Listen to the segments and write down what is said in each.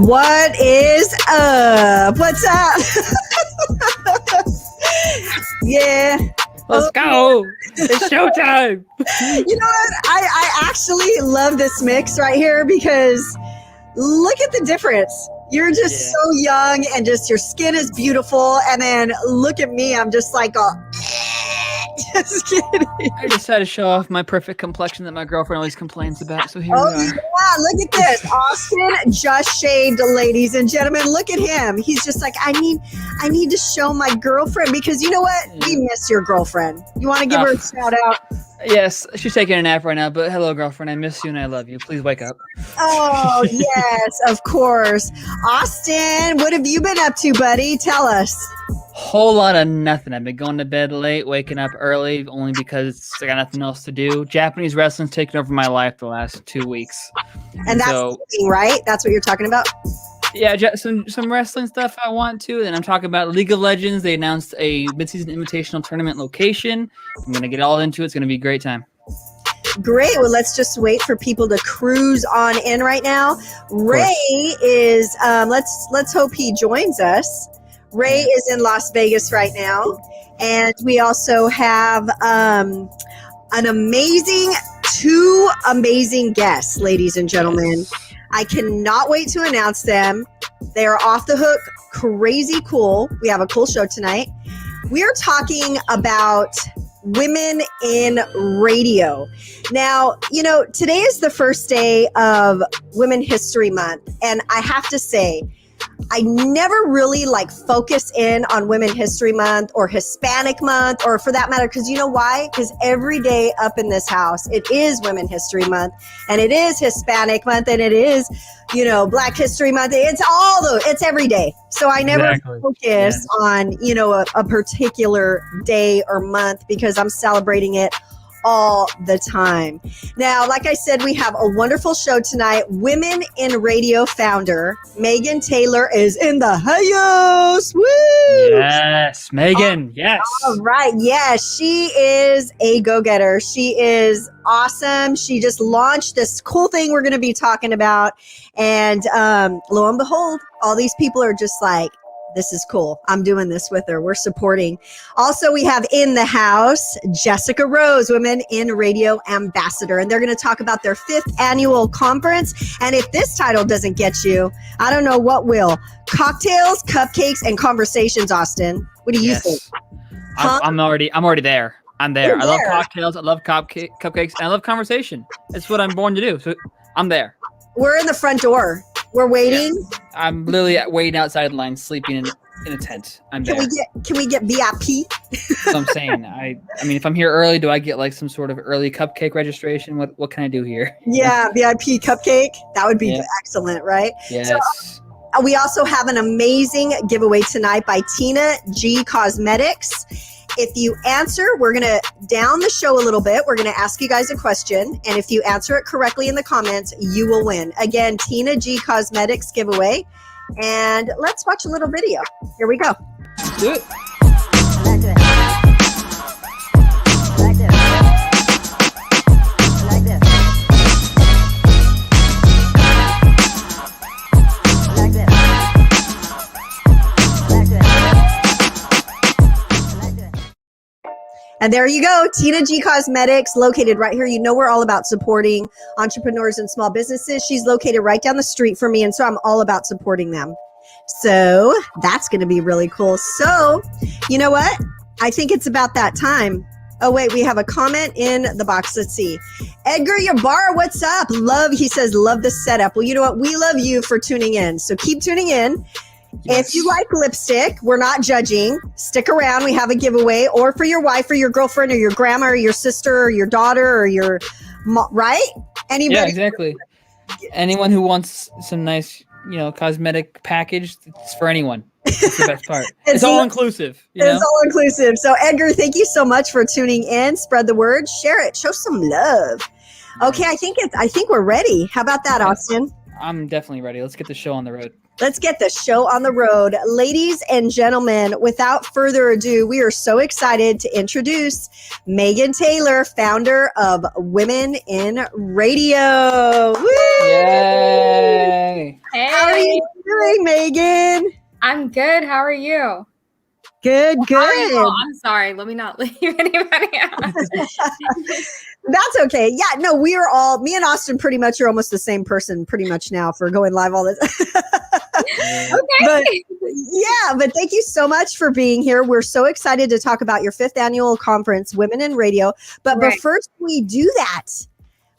What is up? What's up? Yeah. Let's go. It's showtime. You know what? I actually love this mix right here because look at the difference. You're just so young and just your skin is beautiful. And then look at me. I'm just like, just kidding. I just had to show off my perfect complexion that my girlfriend always complains about. So here we are. Yeah, look at this. Austin just shaved, ladies and gentlemen. Look at him. He's just like, I need to show my girlfriend because you know what? We miss your girlfriend. You want to give her a shout out? Yes, she's taking a nap right now, but hello, girlfriend. I miss you and I love you. Please wake up. Oh, yes, of course. Austin, what have you been up to, buddy? Tell us. Whole lot of nothing. I've been going to bed late, waking up early, only because I got nothing else to do. Japanese wrestling's taken over my life the last 2 weeks. And that's the thing, right? That's what you're talking about? Yeah, some wrestling stuff I want to. Then I'm talking about League of Legends. They announced a midseason invitational tournament location. I'm going to get all into it. It's going to be a great time. Great. Well, let's just wait for people to cruise on in right now. Ray is, let's hope he joins us. Ray is in Las Vegas right now. And we also have two amazing guests, ladies and gentlemen. I cannot wait to announce them. They are off the hook, crazy cool. We have a cool show tonight. We're talking about women in radio. Now, you know, today is the first day of Women History Month, and I have to say, I never really focus in on Women History Month or Hispanic Month, or for that matter, because you know why? Because every day up in this house, it is Women History Month, and it is Hispanic Month, and it is, Black History Month. It's every day. So I never focus on, a particular day or month because I'm celebrating it all the time. Now, like I said, we have a wonderful show tonight. Women in Radio founder Megan Taylor is in the house. Woo! Yes, Megan. Yes. All right. Yes, she is a go-getter. She is awesome. She just launched this cool thing we're going to be talking about. And lo and behold, all these people are just like, this is cool. I'm doing this with her. We're supporting. Also, we have in the house, Jessica Rose, Women in Radio Ambassador. And they're going to talk about their 5th annual conference. And if this title doesn't get you, I don't know what will. Cocktails, cupcakes, and conversations, Austin. What do you think? Huh? I'm already there. I'm there. You're I love cocktails. I love cupcakes. And I love conversation. It's what I'm born to do. So I'm there. We're in the front door. We're waiting. Yes. I'm literally waiting outside the line, sleeping in a tent. I'm there. Can we get VIP? That's what I'm saying. I mean, if I'm here early, do I get some sort of early cupcake registration? What can I do here? Yeah, VIP cupcake. That would be excellent, right? Yes. So, we also have an amazing giveaway tonight by Tina G Cosmetics. If you answer, we're going to down the show a little bit. We're going to ask you guys a question. And if you answer it correctly in the comments, you will win. Again, Tina G Cosmetics giveaway. And let's watch a little video. Here we go. Do it. And there you go, Tina G Cosmetics, located right here. You know we're all about supporting entrepreneurs and small businesses. She's located right down the street from me, and so I'm all about supporting them. So that's going to be really cool. So, you know what? I think it's about that time. Oh, wait, we have a comment in the box. Let's see. Edgar Ybarra, what's up? He says, love the setup. Well, you know what? We love you for tuning in. So keep tuning in. Yes. If you like lipstick, we're not judging. Stick around. We have a giveaway, or for your wife or your girlfriend or your grandma or your sister or your daughter or your mom, right? Anybody? Yeah, exactly. Anyone who wants some nice, cosmetic package, it's for anyone. That's the best part. It's all inclusive. It's all inclusive. So Edgar, thank you so much for tuning in. Spread the word, share it, show some love. Okay, I think we're ready. How about that, Austin? I'm definitely ready. Let's get the show on the road. Let's get the show on the road. Ladies and gentlemen, without further ado, we are so excited to introduce Megan Taylor, founder of Women in Radio. Woo! Yay! Hey, How are you doing, Megan? I'm good. How are you? Good, How are you? good. Oh, I'm sorry. Let me not leave anybody out. That's okay. Yeah, no, we are all, me and Austin pretty much are almost the same person pretty much now for going live all this. Okay. But thank you so much for being here. We're so excited to talk about your 5th annual conference, Women in Radio. But Right. first we do that,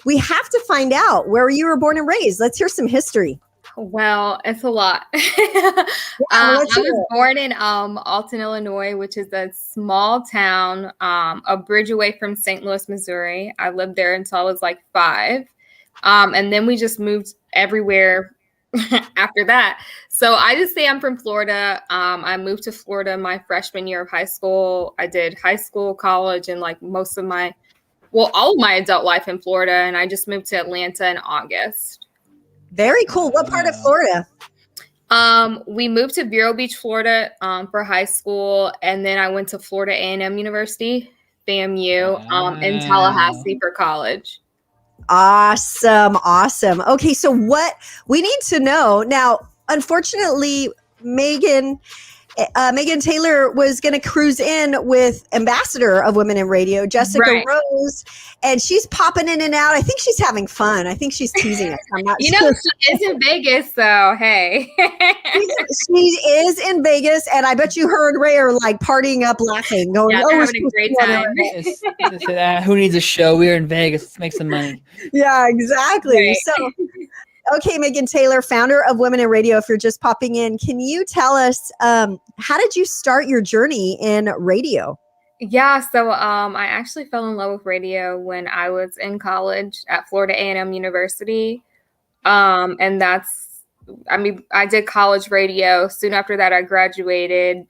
we have to find out where you were born and raised. Let's hear some history. Well, it's a lot. I was born in Alton, Illinois, which is a small town, a bridge away from St. Louis, Missouri. I lived there until I was like 5. And then we just moved everywhere after that. So I just say I'm from Florida. I moved to Florida my freshman year of high school. I did high school, college, and like all of my adult life in Florida. And I just moved to Atlanta in August. Very cool. What part of Florida? We moved to Vero Beach, Florida, for high school, and then I went to Florida A&M University, FAMU, in Tallahassee for college. Awesome. Okay, so what we need to know now, unfortunately, Megan Taylor was going to cruise in with ambassador of Women in Radio, Jessica Rose, and she's popping in and out. I think she's having fun. I think she's teasing us. I'm not sure. She is in Vegas, so hey. She is in Vegas, and I bet you her and Ray are like partying up, laughing, going, yeah, they're having a great time. Who needs a show? We're in Vegas. Let's make some money. Yeah, exactly. Right. So, okay, Megan Taylor, founder of Women in Radio. If you're just popping in, can you tell us how did you start your journey in radio? Yeah, so I actually fell in love with radio when I was in college at Florida A&M University. And I did college radio. Soon after that, I graduated.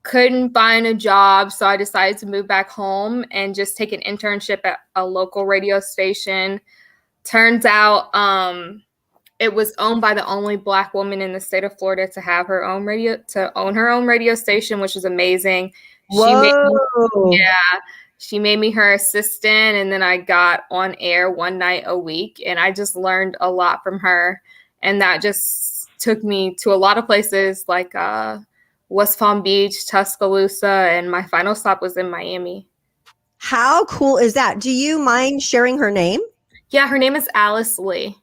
Couldn't find a job, so I decided to move back home and just take an internship at a local radio station. Turns out it was owned by the only Black woman in the state of Florida to own her own radio station, which was amazing. She made me her assistant, and then I got on air one night a week, and I just learned a lot from her. And that just took me to a lot of places like West Palm Beach, Tuscaloosa, and my final stop was in Miami. How cool is that? Do you mind sharing her name? Yeah, her name is Alice Lee.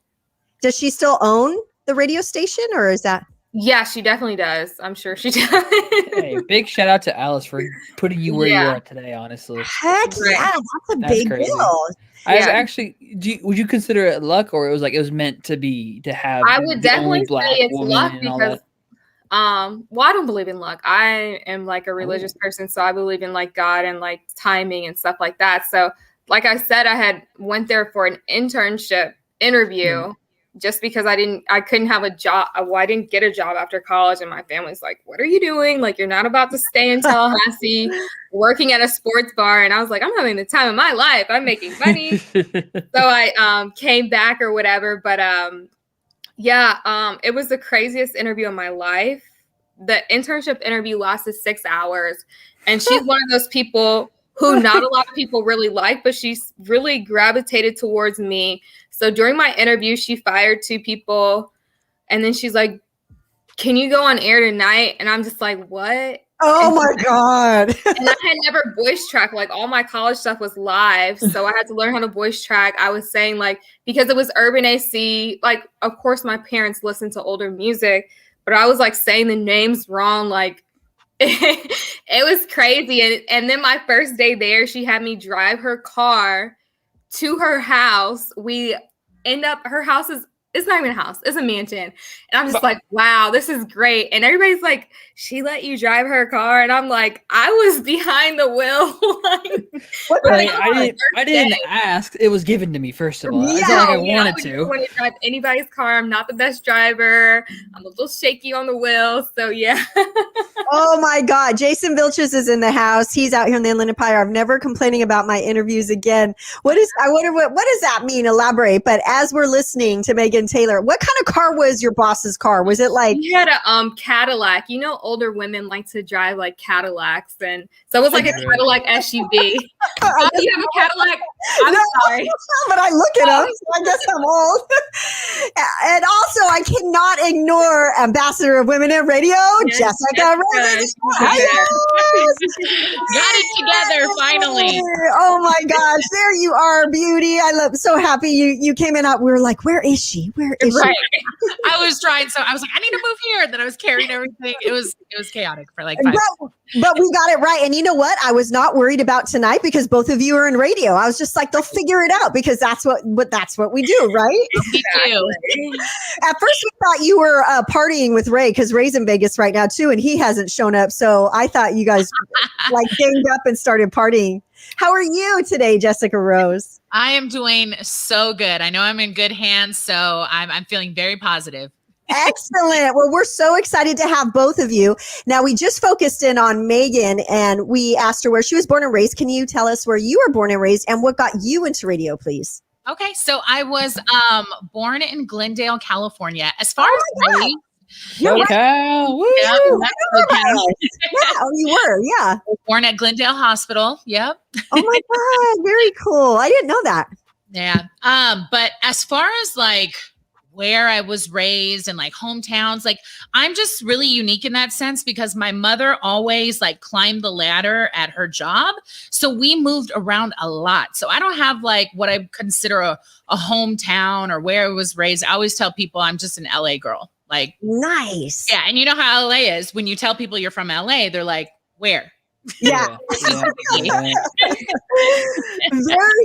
Does she still own the radio station, or is that? Yeah, she definitely does. I'm sure she does. Hey, big shout out to Alice for putting you where you are today, honestly. Heck yeah, that's big crazy. deal. Would you consider it luck, or it was meant to be to have? I would definitely say it's luck because I don't believe in luck. I am like a religious person, so I believe in like God and like timing and stuff like that. So like I said, I went there for an internship interview just because I couldn't have a job. Well, I didn't get a job after college, and my family's like, what are you doing? Like, you're not about to stay in Tallahassee working at a sports bar. And I was like, I'm having the time of my life. I'm making money. So I came back or whatever. But it was the craziest interview of my life. The internship interview lasted 6 hours. And she's one of those people who not a lot of people really like, but she's really gravitated towards me. So during my interview, she fired 2 people. And then she's like, can you go on air tonight? And I'm just like, what? Oh my God. And I had never voice tracked. Like, all my college stuff was live. So I had to learn how to voice track. I was saying, like, because it was urban AC, like, of course my parents listened to older music, but I was like saying the names wrong. Like, it was crazy. And then my first day there, she had me drive her car to her house. We end up, her house it's not even a house, it's a mansion. And I'm just like, wow, this is great. And everybody's like, she let you drive her car? And I'm like, I was behind the wheel. I didn't ask. It was given to me, first of all. Yeah, I felt like I wanted to. I wouldn't drive anybody's car. I'm not the best driver. I'm a little shaky on the wheel. So yeah. Oh my God. Jason Vilches is in the house. He's out here in the Inland Empire. I'm never complaining about my interviews again. I wonder what does that mean? Elaborate. But as we're listening to Megan Megan Taylor. What kind of car was your boss's car? Was it like? He had a Cadillac. You know, older women like to drive like Cadillacs, and so it was like a Cadillac SUV. Oh, you have a Cadillac? I'm sorry, but I look it up, so I guess I'm old. And also, I cannot ignore Ambassador of Women in Radio, Jessica Rose. Got it together finally. Oh my gosh, there you are, beauty. I love. So happy you came in. We were like, where is she? Where is she? I was trying, so I was like, I need to move here. And then I was carrying everything. It was chaotic for like 5 minutes. But we got it right. And you know what? I was not worried about tonight because both of you are in radio. I was just like, they'll figure it out because that's what we do, right? Me too. At first, we thought you were partying with Ray because Ray's in Vegas right now too, and he hasn't shown up. So I thought you guys like ganged up and started partying. How are you today, Jessica Rose? I am doing so good. I know I'm in good hands, so I'm feeling very positive. Excellent. Well, we're so excited to have both of you. Now, we just focused in on Megan and we asked her where she was born and raised. Can you tell us where you were born and raised and what got you into radio, please? Okay, so I was born in Glendale, California. As far as raised, SoCal. Woo! Yeah, you were. Yeah. Born at Glendale Hospital. Yep. Oh my God. Very cool. I didn't know that. Yeah. But as far as like where I was raised and like hometowns, like I'm just really unique in that sense because my mother always like climbed the ladder at her job. So we moved around a lot. So I don't have like what I consider a hometown or where I was raised. I always tell people I'm just an LA girl. Like, nice. Yeah. And you know how LA is. When you tell people you're from LA, they're like, where? Yeah. Very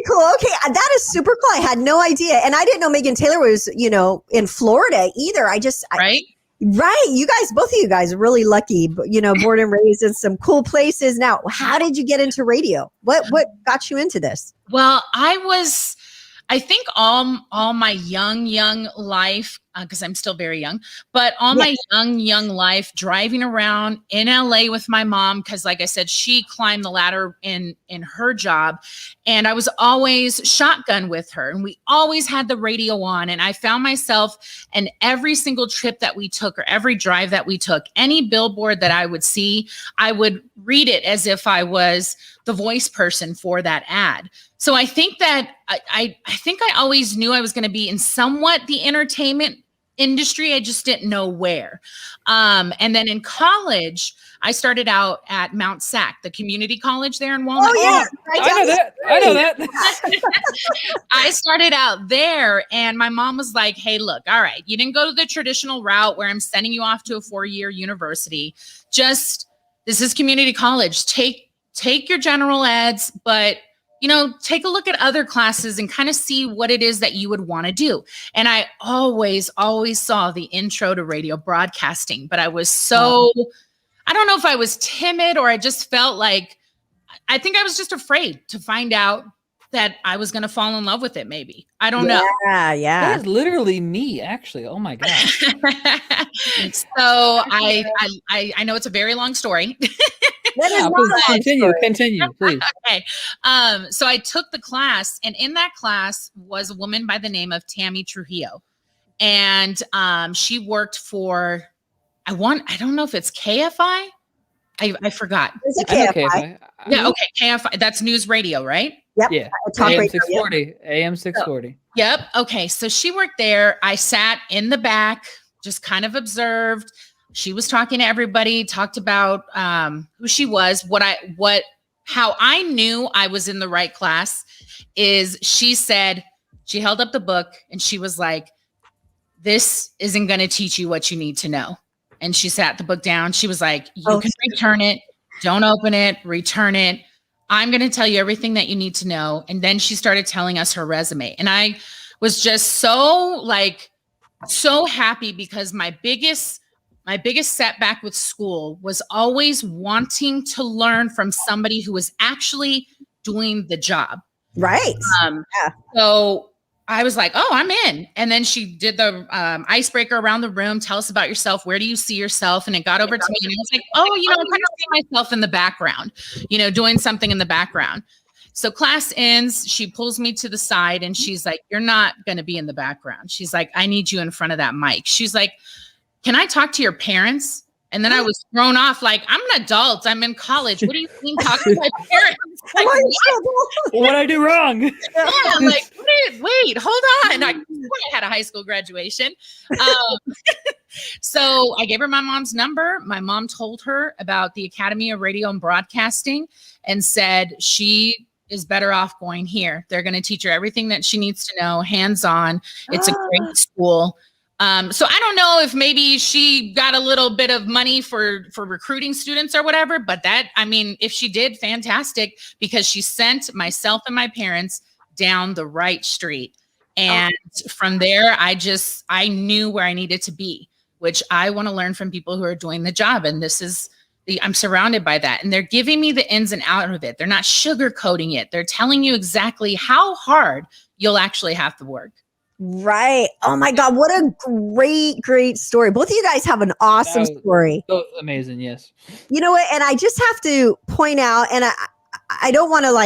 cool. Okay. That is super cool. I had no idea. And I didn't know Megan Taylor was, in Florida either. Right. Right. You guys, both of you guys are really lucky, born and raised in some cool places. Now, how did you get into radio? What got you into this? Well, I think all my young life, because I'm still very young, but all my young life driving around in LA with my mom, because like I said, she climbed the ladder in her job, and I was always shotgun with her, and we always had the radio on, and I found myself in every single trip that we took or every drive that we took, any billboard that I would see, I would read it as if I was the voice person for that ad. So I think that I think I always knew I was going to be in somewhat the entertainment industry. I just didn't know where. And then in college, I started out at Mount Sac, the community college there in Walnut. Oh, yeah. I know that. I started out there, and my mom was like, hey, look, all right, you didn't go the traditional route where I'm sending you off to a 4-year university. This is community college. Take your general eds, but take a look at other classes and kind of see what it is that you would want to do. And I always saw the intro to radio broadcasting, but I was I don't know if I was timid or I just felt like, I think I was just afraid to find out that I was going to fall in love with it. Maybe. I don't know. Yeah. That is literally me, actually. Oh my God. So I know it's a very long story. Continue, please. Okay. So I took the class, and in that class was a woman by the name of Tammy Trujillo. And she worked for, I don't know if it's KFI. I forgot. Is it KFI? Yeah, okay. KFI. That's news radio, right? Yep. Yeah. AM 640. AM 640. Yep. Okay. So she worked there. I sat in the back, just kind of observed. She was talking to everybody, talked about who she was, how I knew I was in the right class is she held up the book and she was like, this isn't going to teach you what you need to know. And she sat the book down. She was like, you can return it. Don't open it, return it. I'm going to tell you everything that you need to know. And then she started telling us her resume. And I was just so happy because my biggest setback with school was always wanting to learn from somebody who was actually doing the job. Right. So I was like, oh, I'm in. And then she did the icebreaker around the room. Tell us about yourself. Where do you see yourself? And it got over to me. And I was like, oh, I kind of see myself in the background, doing something in the background. So class ends, she pulls me to the side and she's like, you're not going to be in the background. She's like, I need you in front of that mic. She's like, can I talk to your parents? And then I was thrown off like, I'm an adult. I'm in college. What do you mean talking to my parents? Like, What I do wrong? Yeah, I'm like, wait, hold on. I had a high school graduation. So I gave her my mom's number. My mom told her about the Academy of Radio and Broadcasting and said she is better off going here. They're going to teach her everything that she needs to know, hands-on. It's a great school. So I don't know if maybe she got a little bit of money for recruiting students or whatever, but that, I mean, if she did, fantastic, because she sent myself and my parents down the right street. And from there, I knew where I needed to be, which I want to learn from people who are doing the job. And I'm surrounded by that. And they're giving me the ins and outs of it. They're not sugarcoating it. They're telling you exactly how hard you'll actually have to work. Right. Oh my God. What a great story. Both of you guys have an awesome story. So amazing. Yes. You know what? And I just have to point out, and I don't want to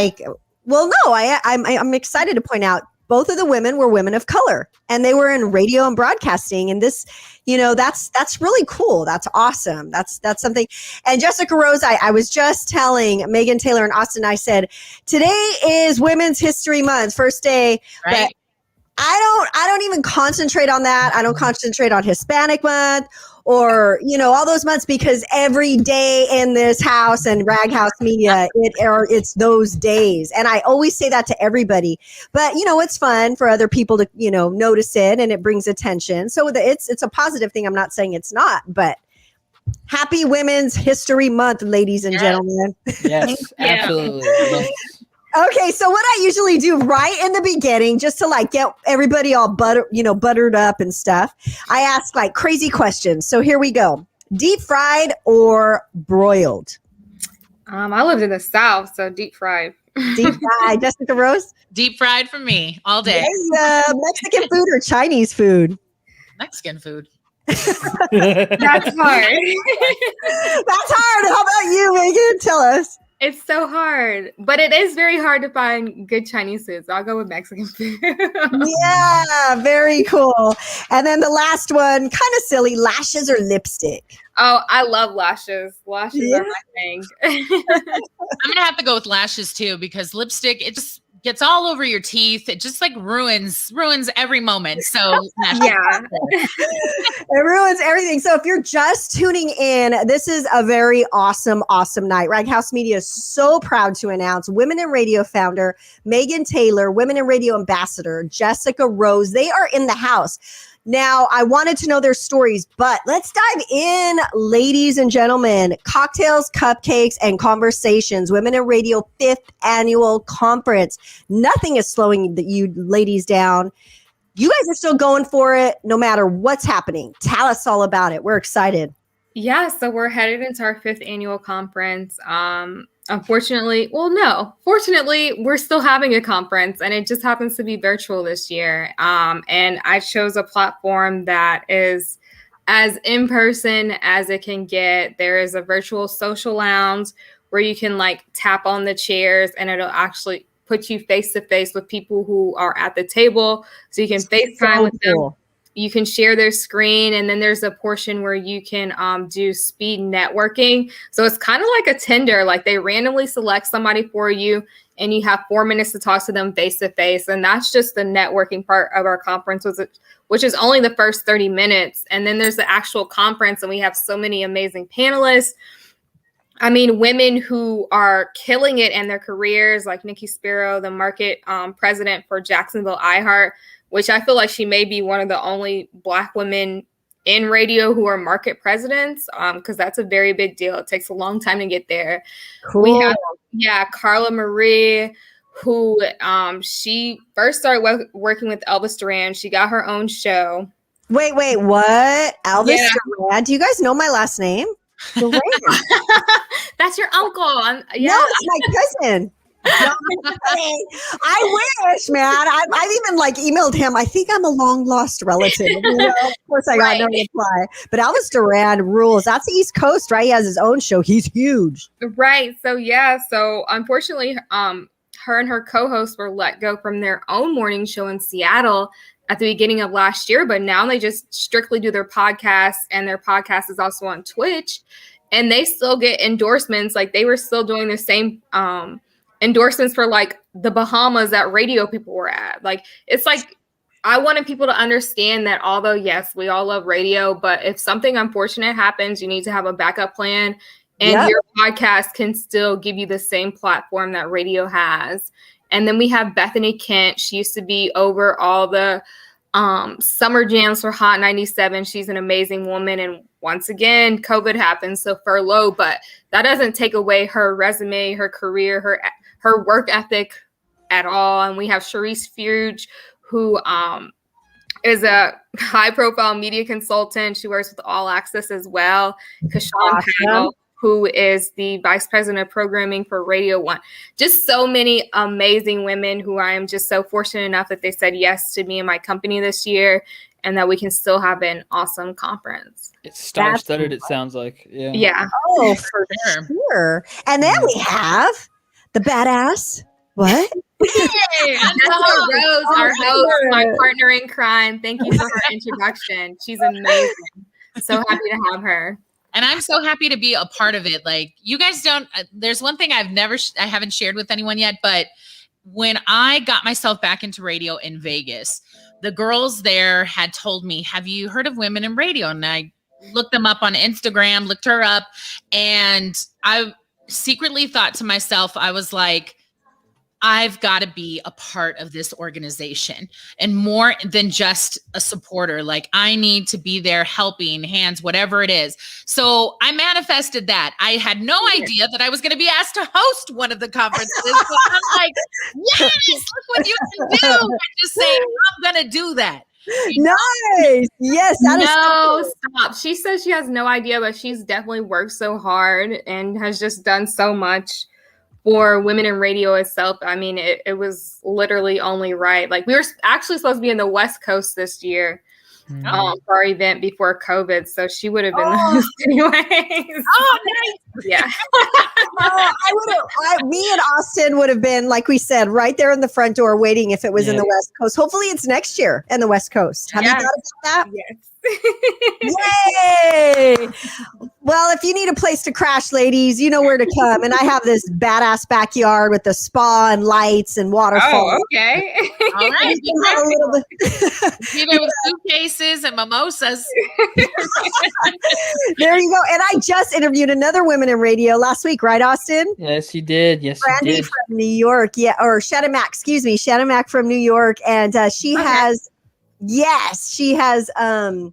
I'm excited to point out both of the women were women of color and they were in radio and broadcasting. And this, that's really cool. That's awesome. That's something. And Jessica Rose, I was just telling Megan Taylor and Austin, I said, today is Women's History Month, first day. Right. But I don't even concentrate on that. I don't concentrate on Hispanic month or, all those months, because every day in this house and Rag House Media, it's those days. And I always say that to everybody, but it's fun for other people to, notice it, and it brings attention. So it's a positive thing. I'm not saying it's not, but happy Women's History Month, ladies and gentlemen. Yes, absolutely. Yes. Okay, so what I usually do right in the beginning, just to get everybody all buttered up and stuff, I ask crazy questions. So here we go. Deep fried or broiled? I lived in the South, so deep fried. Deep fried. Jessica Rose? Deep fried for me all day. Mexican food or Chinese food? Mexican food. That's hard. That's hard. How about you, Megan? Tell us. It's so hard, but it is very hard to find good Chinese food. So I'll go with Mexican food. Yeah, very cool. And then the last one, kind of silly, lashes or lipstick? Oh, I love lashes. Lashes are my thing. I'm going to have to go with lashes too, because lipstick, it just gets all over your teeth. It just ruins every moment. So yeah, it ruins everything. So if you're just tuning in, this is a very awesome night. Rag House Media is so proud to announce Women in Radio founder Megan Taylor, Women in Radio ambassador Jessica Rose. They are in the house. Now, I wanted to know their stories, but let's dive in, ladies and gentlemen. Cocktails, cupcakes, and conversations. Women in Radio 5th Annual Conference. Nothing is slowing you ladies down. You guys are still going for it no matter what's happening. Tell us all about it. We're excited. Yeah, so we're headed into our 5th annual conference. Fortunately, we're still having a conference, and it just happens to be virtual this year. And I chose a platform that is as in-person as it can get. There is a virtual social lounge where you can tap on the chairs, and it'll actually put you face to face with people who are at the table. So you can FaceTime with them. You can share their screen, and then there's a portion where you can do speed networking. So it's kind of like a Tinder, they randomly select somebody for you, and you have 4 minutes to talk to them face to face. And that's just the networking part of our conference, which is only the first 30 minutes. And then there's the actual conference, and we have so many amazing panelists. I mean, women who are killing it in their careers, like Nikki Sparrow, the market president for Jacksonville iHeart, which I feel like she may be one of the only Black women in radio who are market presidents, because that's a very big deal. It takes a long time to get there. Cool. We have, Carla Marie, who she first started working with Elvis Duran. She got her own show. Wait, what? Elvis Duran? Do you guys know my last name? Duran. That's your uncle. No, it's my cousin. No, I wish, man. I've even emailed him. I think I'm a long lost relative. Of course, I got no reply. But Elvis Duran rules. That's the East Coast, right? He has his own show. He's huge. Right. So So unfortunately, her and her co-hosts were let go from their own morning show in Seattle at the beginning of last year, but now they just strictly do their podcast, and their podcast is also on Twitch, and they still get endorsements. Like they were still doing the same endorsements for like the Bahamas that radio people were at. Like it's like I wanted people to understand that although yes, we all love radio, but if something unfortunate happens, you need to have a backup plan, and your podcast can still give you the same platform that radio has. And then we have Bethany Kent. She used to be over all the summer jams for Hot 97. She's an amazing woman. And once again, COVID happened, so furlough, but that doesn't take away her resume, her career, her work ethic at all. And we have Charisse Fuge, who is a high-profile media consultant. She works with All Access as well. Kashawn Powell, who is the vice president of programming for Radio One. Just so many amazing women who I am just so fortunate enough that they said yes to me and my company this year, and that we can still have an awesome conference. It's star-studded, it sounds like. Yeah. Oh, for sure. And then we have the badass. What? Hey, Rose, our host, my partner in crime. Thank you for her introduction. She's amazing. So happy to have her. And I'm so happy to be a part of it. Like you guys don't, there's one thing I haven't shared with anyone yet, but when I got myself back into radio in Vegas, the girls there had told me, have you heard of Women in Radio? And I looked them up on Instagram, looked her up, and I secretly thought to myself, I was like, I've got to be a part of this organization, and more than just a supporter. Like I need to be there helping hands, whatever it is. So I manifested that. I had no idea that I was going to be asked to host one of the conferences. But I'm like, yes, look what you can do. I just say, I'm going to do that. Nice. Yes. Stop. She says she has no idea, but she's definitely worked so hard and has just done so much for women in radio itself. I mean, it was literally only right. Like we were actually supposed to be in the West Coast this year for our event before COVID. So she would have been the host anyways. Oh, nice. Yeah. Me and Austin would have been, like we said, right there in the front door waiting if it was in the West Coast. Hopefully it's next year in the West Coast. Have you thought about that? Yes. Yay! Well, if you need a place to crash, ladies, you know where to come. And I have this badass backyard with the spa and lights and waterfall. Oh, okay. All right. Be there with suitcases and mimosas. There you go. And I just interviewed another Women in Radio last week, right, Austin? Yes, you did. Yes, Brandy you did. from New York. Yeah, or Shannon Mack, excuse me. Shannon Mack from New York. And she has, oh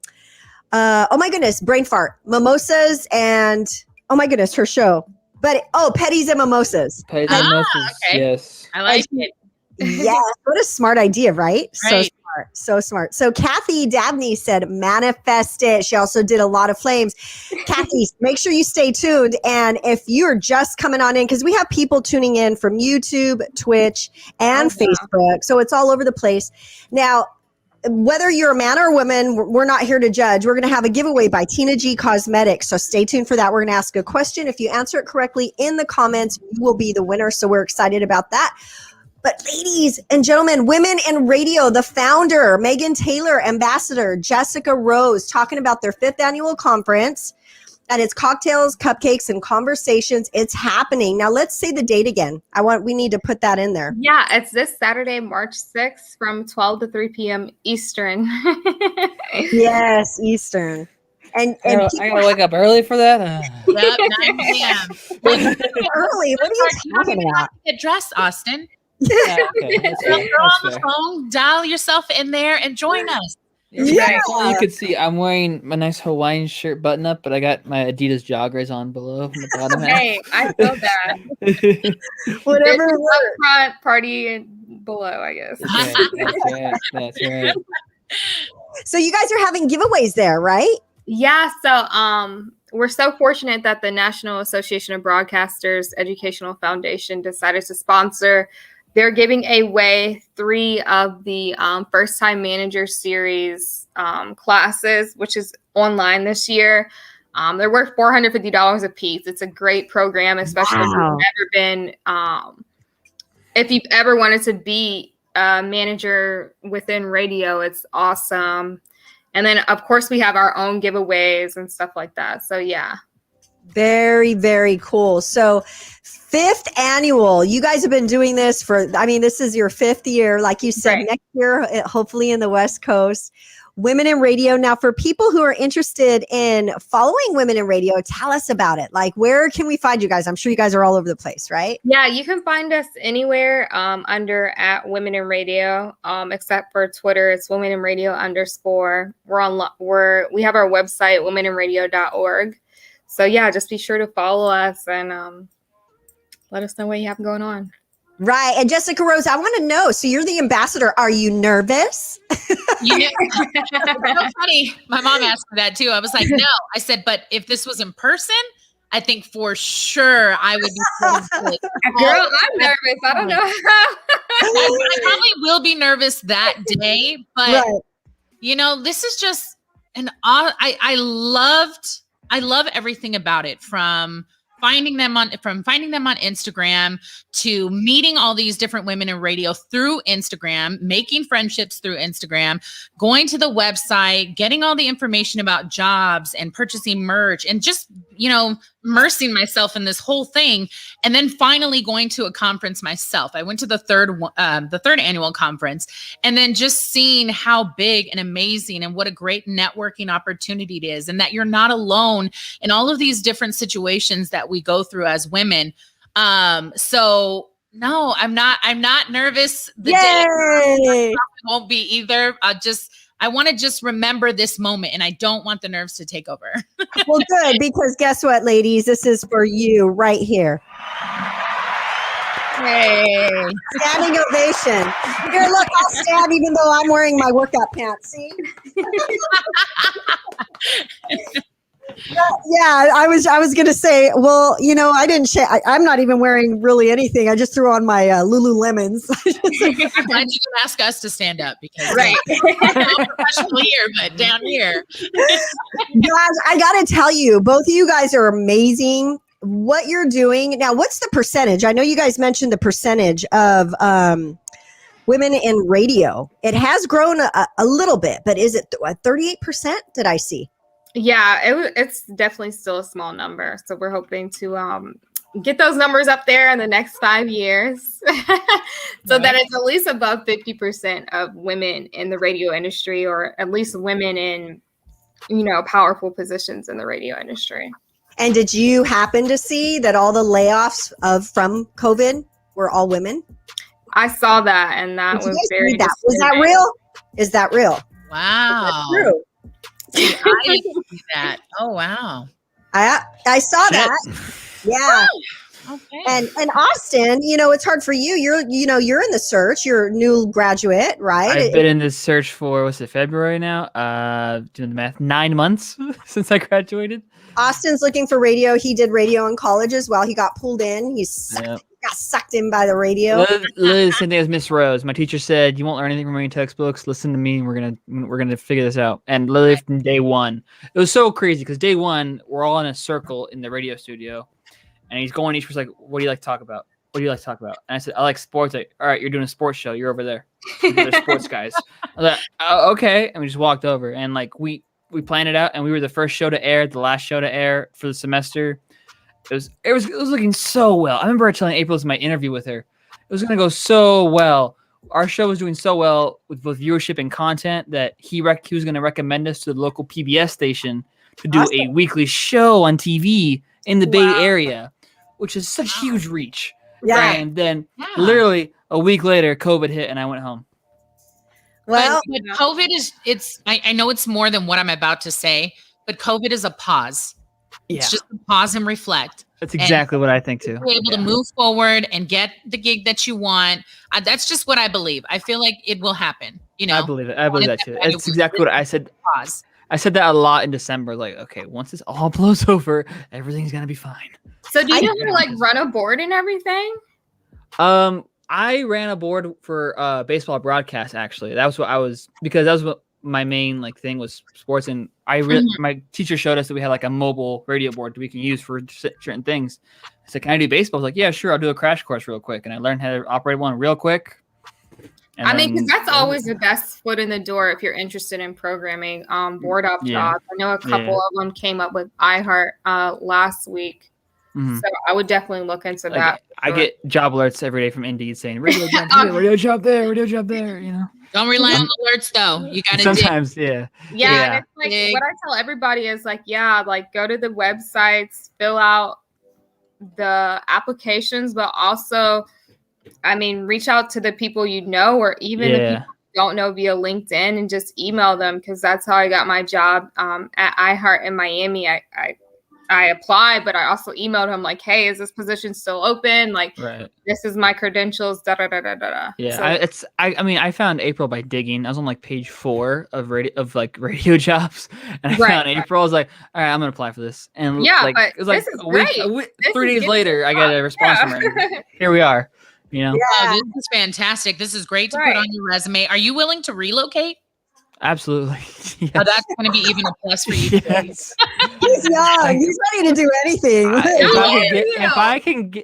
my goodness, brain fart, mimosas, and oh my goodness, her show. But Petties and Mimosas. Petties and Mimosas, okay. yes. I like it. Yes, what a smart idea, right? Right. So smart. So Kathy Dabney said, manifest it. She also did a lot of flames. Kathy, make sure you stay tuned. And if you're just coming on in, because we have people tuning in from YouTube, Twitch, and Facebook. So it's all over the place. Now, whether you're a man or a woman, we're not here to judge. We're going to have a giveaway by Tina G Cosmetics. So stay tuned for that. We're going to ask a question. If you answer it correctly in the comments, you will be the winner. So we're excited about that. But ladies and gentlemen, Women in Radio, the founder, Megan Taylor, ambassador, Jessica Rose, talking about their 5th annual conference. And it's cocktails, cupcakes, and conversations. It's happening. Now let's say the date again. We need to put that in there. Yeah, it's this Saturday, March 6th from 12 to 3 p.m. Eastern. Yes, Eastern. And I gotta wake up early for that. Yep, 9 p.m. Early. What are you talking about? Get dressed, Austin. Yeah, okay, that's fair, Girl on that's the fair. phone, dial yourself in there and join us. Yeah. You could see I'm wearing my nice Hawaiian shirt button up, but I got my Adidas joggers on below in the bottom half. Hey, I feel that. Whatever Business works. up front, party and below, I guess. That's right. So you guys are having giveaways there, right? Yeah, so we're so fortunate that the National Association of Broadcasters Educational Foundation decided to sponsor. They're giving away 3 of the First Time Manager Series classes, which is online this year. They're worth $450 a piece. It's a great program, especially if you've never been if you've ever wanted to be a manager within radio, it's awesome. And then, of course, we have our own giveaways and stuff like that. So, yeah. Very, very cool. So 5th annual, you guys have been doing this this is your 5th year. Like you said, Right. next year, hopefully in the West Coast. Women in Radio. Now, for people who are interested in following Women in Radio, tell us about it. Like, where can we find you guys? I'm sure you guys are all over the place, right? Yeah, you can find us anywhere under at Women in Radio, except for Twitter. It's Women in Radio _. We have our website, womeninradio.org. So yeah, just be sure to follow us and let us know what you have going on. Right. And Jessica Rose, I want to know. So you're the ambassador. Are you nervous? Yeah. It's so funny. My mom asked me that too. I was like, no. I said, but if this was in person, I think for sure I would be so good. Girl, I'm nervous. I don't know how. I probably will be nervous that day, but Right. this is just I love everything about it, from finding them on Instagram to meeting all these different women in radio through Instagram, making friendships through Instagram, going to the website, getting all the information about jobs and purchasing merch, and just, immersing myself in this whole thing. And then finally going to a conference myself. I went to the third annual conference, and then just seeing how big and amazing and what a great networking opportunity it is. And that you're not alone in all of these different situations that we go through as women. So no, I'm not nervous. The day won't be either. I want to just remember this moment, and I don't want the nerves to take over. Well, good, because guess what, ladies? This is for you right here. Hey. Standing ovation. Here, look, I'll stand even though I'm wearing my workout pants. See? Yeah, I was going to say, well, I didn't I'm not even wearing really anything. I just threw on my Lululemons. I'm glad you didn't ask us to stand up, because Right. I'm professional here, but down here. Guys, I got to tell you, both of you guys are amazing. What you're doing now, what's the percentage? I know you guys mentioned the percentage of women in radio. It has grown a little bit, but is it 38%? Did I see? Yeah, it's definitely still a small number. So we're hoping to get those numbers up there in the next 5 years so that it's at least above 50% of women in the radio industry, or at least women in, powerful positions in the radio industry. And did you happen to see that all the layoffs from COVID were all women? I saw that, and that was very that. Was that real? Is that real? Wow. That's true. See, I didn't see that. Oh, wow. I saw that. Yeah. Okay. And Austin, it's hard for you. You're in the search. You're a new graduate, right? I've been in this search for, February now? Doing the math, 9 months since I graduated. Austin's looking for radio. He did radio in college as well. He got pulled in. He got sucked in by the radio. Literally the same thing as Miss Rose. My teacher said, "You won't learn anything from reading textbooks. Listen to me. We're gonna figure this out." And literally from day one, it was so crazy because day one we're all in a circle in the radio studio, and he's going. Each was like, "What do you like to talk about? What do you like to talk about?" And I said, "I like sports." Like, all right, you're doing a sports show. You're over there. They're sports guys. I was like, "Oh, okay," and we just walked over, and like we planned it out, and we were the first show to air, the last show to air for the semester. It was looking so well. I remember telling April in my interview with her, it was going to go so well. Our show was doing so well with both viewership and content that he was going to recommend us to the local PBS station to do a weekly show on TV in the Bay Area, which is such huge reach. Yeah. And then literally a week later, COVID hit and I went home. Well, but COVID I know it's more than what I'm about to say, but COVID is a pause. It's just a pause and reflect. That's exactly what I think too. Be able to move forward and get the gig that you want. That's just what I believe. I feel like it will happen. I believe it. I believe that too. That's exactly what I said. Pause. I said that a lot in December. Like, okay, once this all blows over, everything's gonna be fine. So do you know how to run a board and everything? I ran a board for baseball broadcast. Actually, that was what I was, because that was my main like thing was sports, and my teacher showed us that we had like a mobile radio board that we can use for certain things. I said, "Can I do baseball?" I was like, "Yeah, sure. I'll do a crash course real quick," and I learned how to operate one real quick. I mean, because that's always the best foot in the door if you're interested in programming. Board up jobs. I know a couple of them came up with iHeart last week. So I would definitely look into that. I get job alerts every day from Indeed saying radio job here, radio job there, radio job there. You know, don't rely on alerts though. You got to sometimes, yeah. And it's like what I tell everybody is like, like go to the websites, fill out the applications, but also, I mean, reach out to the people you know, or even the people you don't know via LinkedIn, and just email them, because that's how I got my job at iHeart in Miami. I applied, but I also emailed him like, "Hey, is this position still open? Like, this is my credentials." Da da da da da. Yeah, so, I found April by digging. I was on like page 4 of radio jobs, and I found April. I was like, "All right, I'm gonna apply for this." And like, but it was like a week, 3 days later, I got a response from her. Here we are. You know, this is fantastic. This is great to put on your resume. Are you willing to relocate? Absolutely. Yes. Oh, that's going to be even a plus for you. Yes. He's young. He's ready to do anything.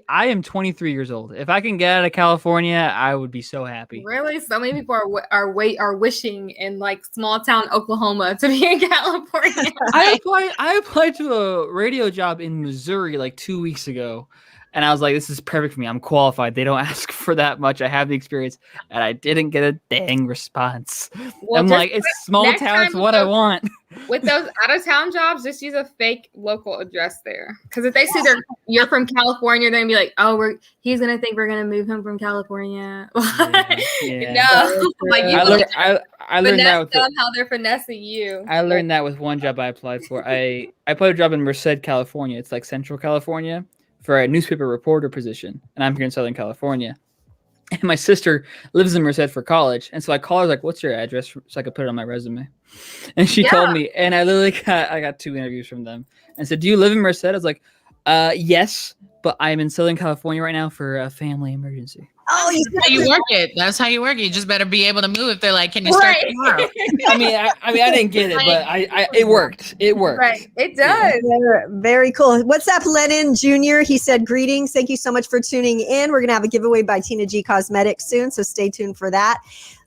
I am 23 years old. If I can get out of California, I would be so happy. Really? So many people are wishing in like small town Oklahoma to be in California. I applied to a radio job in Missouri like 2 weeks ago. And I was like, this is perfect for me. I'm qualified. They don't ask for that much. I have the experience. And I didn't get a dang response. Well, I'm like, it's small town. It's what I want. With those out-of-town jobs, just use a fake local address there. Because if they see you're from California, they're going to be like, oh, he's going to think we're going to move him from California. No. Like, I learned that with how they're finessing you. I learned that with one job I applied for. I applied a job in Merced, California. It's like Central California, for a newspaper reporter position, and I'm here in Southern California. And my sister lives in Merced for college, and so I call her like, "What's your address?" so I could put it on my resume. And she told me, and I literally got 2 interviews from them, and said, "Do you live in Merced?" I was like, "Yes, but I'm in Southern California right now for a family emergency." Oh, that's how you work it. That's how you work it. You just better be able to move if they're like, "Can you start tomorrow?" I didn't get it, but it worked. It worked. Right. It does. Yeah. Very cool. What's up, Lennon Jr.? He said, "Greetings. Thank you so much for tuning in. We're going to have a giveaway by Tina G Cosmetics soon, so stay tuned for that."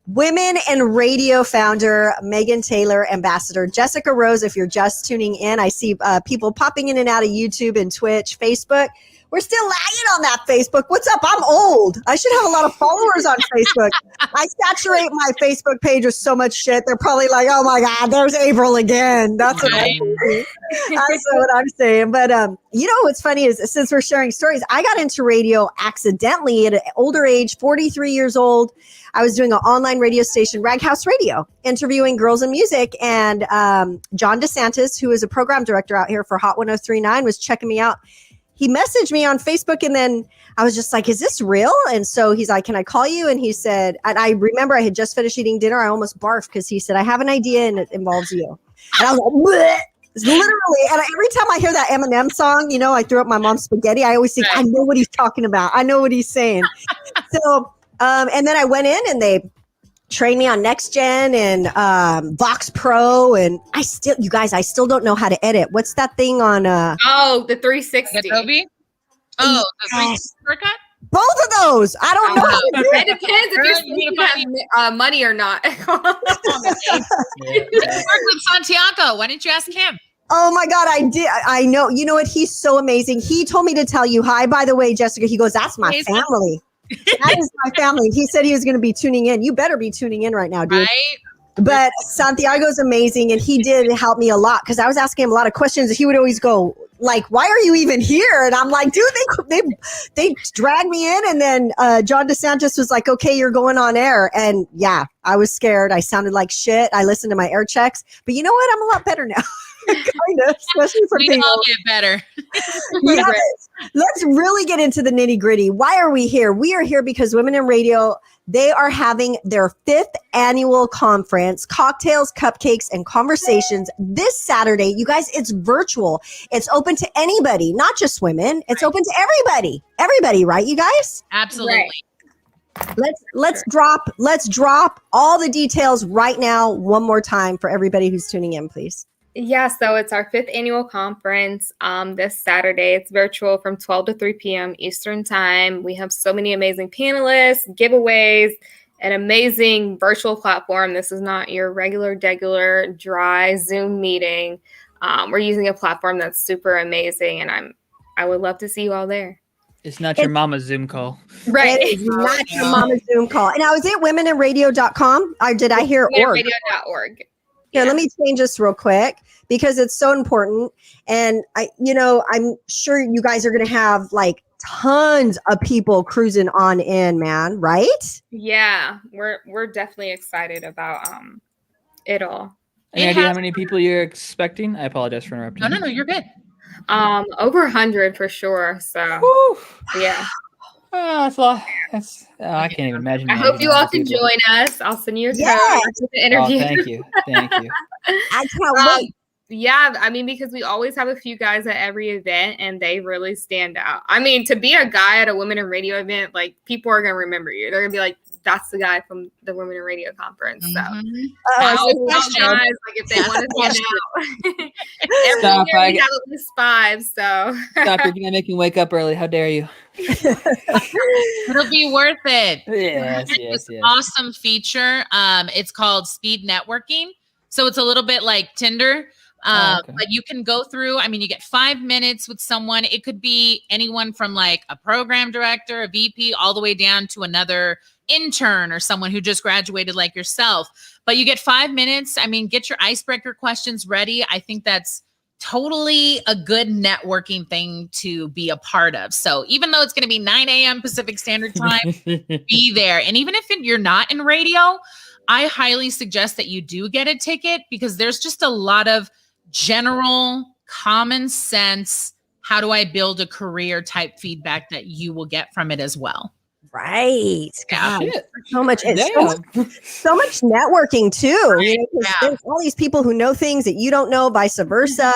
Women in Radio founder Megan Taylor, ambassador Jessica Rose. If you're just tuning in, I see people popping in and out of YouTube and Twitch, Facebook. We're still lagging on that Facebook. What's up? I'm old. I should have a lot of followers on Facebook. I saturate my Facebook page with so much shit. They're probably like, "Oh my God, there's April again." That's what I'm saying. But you know what's funny is, since we're sharing stories, I got into radio accidentally at an older age, 43 years old. I was doing an online radio station, Raghouse Radio, interviewing girls in music. And John DeSantis, who is a program director out here for Hot 103.9, was checking me out. He messaged me on Facebook, and then I was just like, "Is this real?" And so he's like, "Can I call you?" And he said, and I remember I had just finished eating dinner. I almost barfed because he said, "I have an idea and it involves you." And I was like, "Bleh." Literally. And every time I hear that Eminem song, you know, I threw up my mom's spaghetti. I always think, I know what he's talking about. I know what he's saying. So, and then I went in and they trained me on Next Gen and Vox Pro, and I still don't know how to edit. What's that thing on? The 360. Adobe? Oh, the 360 shortcut? Both of those. I don't know. It depends if you have money or not. You work with Santiago. Why didn't you ask him? Oh my God, I did. I know. You know what? He's so amazing. He told me to tell you, "Hi, by the way, Jessica." He goes, "That's my family." That is my family. He said he was going to be tuning in. You better be tuning in right now, dude. Right? But Santiago's amazing, and he did help me a lot because I was asking him a lot of questions. He would always go like, "Why are you even here?" And I'm like, "Dude, they dragged me in." And then John DeSantis was like, "Okay, you're going on air." And yeah, I was scared. I sounded like shit. I listened to my air checks, but you know what? I'm a lot better now. Kind of, especially for we all get better. Yes. Let's really get into the nitty gritty. Why are we here? We are here because Women in Radio, they are having their 5th annual conference, Cocktails, Cupcakes, and Conversations this Saturday. You guys, it's virtual. It's open to anybody, not just women. It's open to everybody. Everybody, right, you guys? Absolutely. Right. Let's drop all the details right now one more time for everybody who's tuning in, please. Yeah, so it's our 5th annual conference this Saturday. It's virtual from 12 to 3 p.m. Eastern time. We have so many amazing panelists, giveaways, an amazing virtual platform. This is not your regular, dry Zoom meeting. We're using a platform that's super amazing, and I would love to see you all there. It's not your mama's Zoom call. Right. It is not your mama's Zoom call. Now, is it womeninradio.com? Or did I hear org? Womeninradio.org. Here, let me change this real quick because it's so important. And I'm sure you guys are going to have like tons of people cruising on in, man. Right? Yeah, we're definitely excited about it all. Any idea how many people you're expecting? I apologize for interrupting. No, you're good. Over 100 for sure. So yeah. Oh, that's a lot. I can't even imagine. I hope you all can join us. I'll send you a code to the interview. Thank you. I can't wait. Yeah, I mean, because we always have a few guys at every event, and they really stand out. I mean, to be a guy at a Women in Radio event, like people are gonna remember you. They're gonna be like, "That's the guy from the Women in Radio conference." So I always tell guys, like, if they want to stand out, every year we have at least 5. So stop! You're gonna make me wake up early. How dare you? It'll be worth it. Yes. Awesome feature. It's called speed networking. So it's a little bit like Tinder. But you can go through, I mean, you get 5 minutes with someone. It could be anyone from like a program director, a VP, all the way down to another intern or someone who just graduated like yourself. But you get 5 minutes. I mean, get your icebreaker questions ready. I think that's totally a good networking thing to be a part of. So even though it's going to be 9 a.m. Pacific Standard Time, be there. And even if you're not in radio, I highly suggest that you do get a ticket because there's just a lot of general common sense, how do I build a career type feedback that you will get from it as well. Right. Yeah. God, so much networking too. There's all these people who know things that you don't know, vice versa.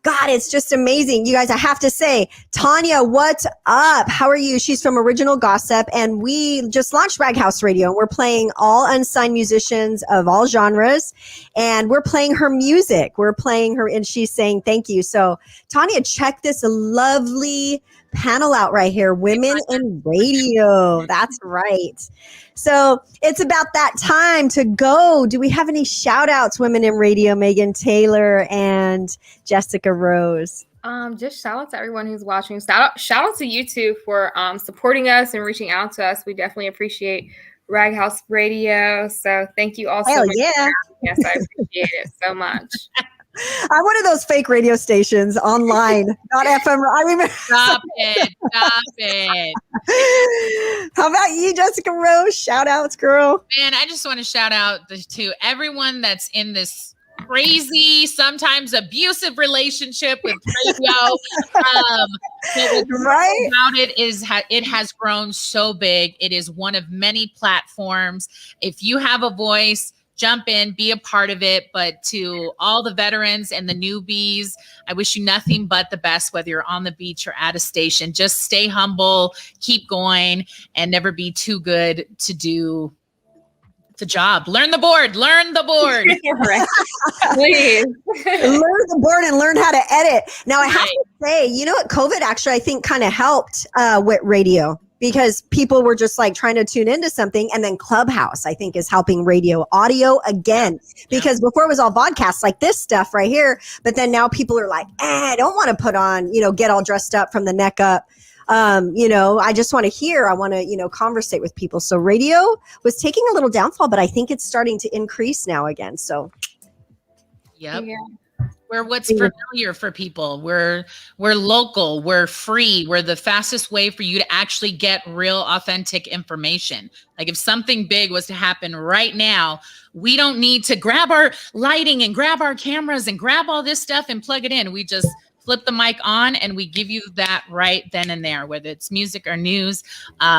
God, it's just amazing. You guys, I have to say, Tanya, what's up? How are you? She's from Original Gossip, and we just launched Raghouse Radio, and we're playing all unsigned musicians of all genres, and we're playing her music. We're playing her, and she's saying thank you. So, Tanya, check this lovely panel out right here, Women in Radio. That's right. So it's about that time to go. Do we have any shout outs, Women in Radio, Megan Taylor and Jessica Rose? Just shout out to everyone who's watching. Shout out to you two for supporting us and reaching out to us. We definitely appreciate Raghouse Radio. So thank you all so much. Yeah. Yes, I appreciate it so much. I'm one of those fake radio stations online, not FM. I remember. Stop it. How about you, Jessica Rose? Shout outs, girl. Man, I just want to shout out to everyone that's in this crazy, sometimes abusive relationship with radio. Right? About it has grown so big. It is one of many platforms. If you have a voice, jump in, be a part of it. But to all the veterans and the newbies, I wish you nothing but the best, whether you're on the beach or at a station. Just stay humble, keep going, and never be too good to do the job. Learn the board. Please. Learn the board and learn how to edit. Now, I have to say, you know what? COVID actually, I think, kind of helped with radio. Because people were just like trying to tune into something. And then Clubhouse, I think, is helping radio audio again. Because before it was all vodcasts like this stuff right here. But then now people are like, I don't want to put on, get all dressed up from the neck up. I just want to hear. I want to, conversate with people. So radio was taking a little downfall, but I think it's starting to increase now again. So. Yep. Yeah. We're what's familiar for people. We're local. We're free. We're the fastest way for you to actually get real, authentic information. Like if something big was to happen right now, we don't need to grab our lighting and grab our cameras and grab all this stuff and plug it in. We just flip the mic on and we give you that right then and there, whether it's music or news.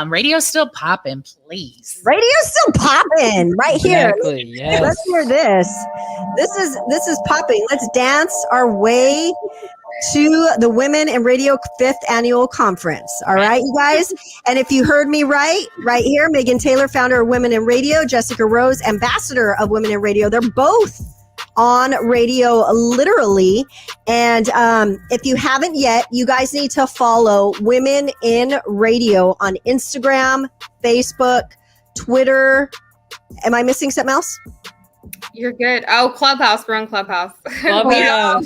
Radio's still popping, please. Radio's still popping right here. Exactly, yes. Let's hear this. This is popping. Let's dance our way to the Women in Radio 5th Annual Conference. All right, you guys? And if you heard me right here, Megan Taylor, founder of Women in Radio, Jessica Rose, ambassador of Women in Radio. They're both on radio, literally. And if you haven't yet, you guys need to follow Women in Radio on Instagram, Facebook, Twitter. Am I missing something else? You're good. Oh, Clubhouse. We're on Clubhouse. Clubhouse.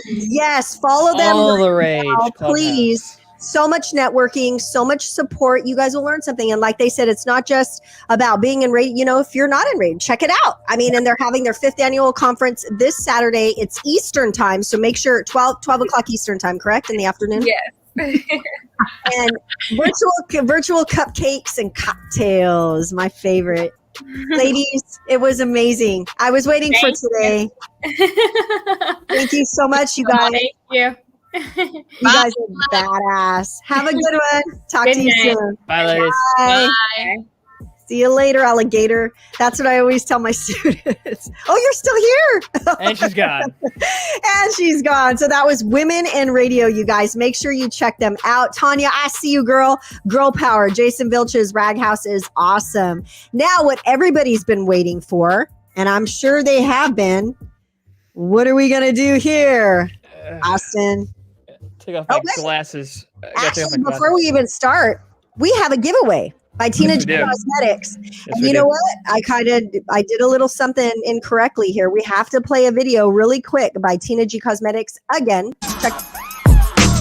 Yes, follow them. All the rage. now, Clubhouse. please. So much networking, so much support. You guys will learn something. And like they said, it's not just about being in radio. You know, if you're not in radio, check it out. I mean, and they're having their 5th annual conference this Saturday. It's Eastern time. So make sure 12 o'clock Eastern time, correct? In the afternoon? Yes. And virtual cupcakes and cocktails, my favorite. Ladies, it was amazing. I was waiting for today. Thank you so much, you guys. Thank you. You guys are badass. Have a good one. Talk to you soon. Bye, ladies. Bye. Bye. See you later, alligator. That's what I always tell my students. Oh, you're still here. And she's gone. And she's gone. So that was Women in Radio, you guys. Make sure you check them out. Tanya, I see you, girl. Girl power. Jason Vilch's Rag House is awesome. Now, what everybody's been waiting for, and I'm sure they have been, what are we going to do here, Austin? Take off my glasses. Actually, before we even start, we have a giveaway by Tina G Cosmetics. Yes, And you know what? I did a little something incorrectly here. We have to play a video really quick by Tina G Cosmetics again. Check.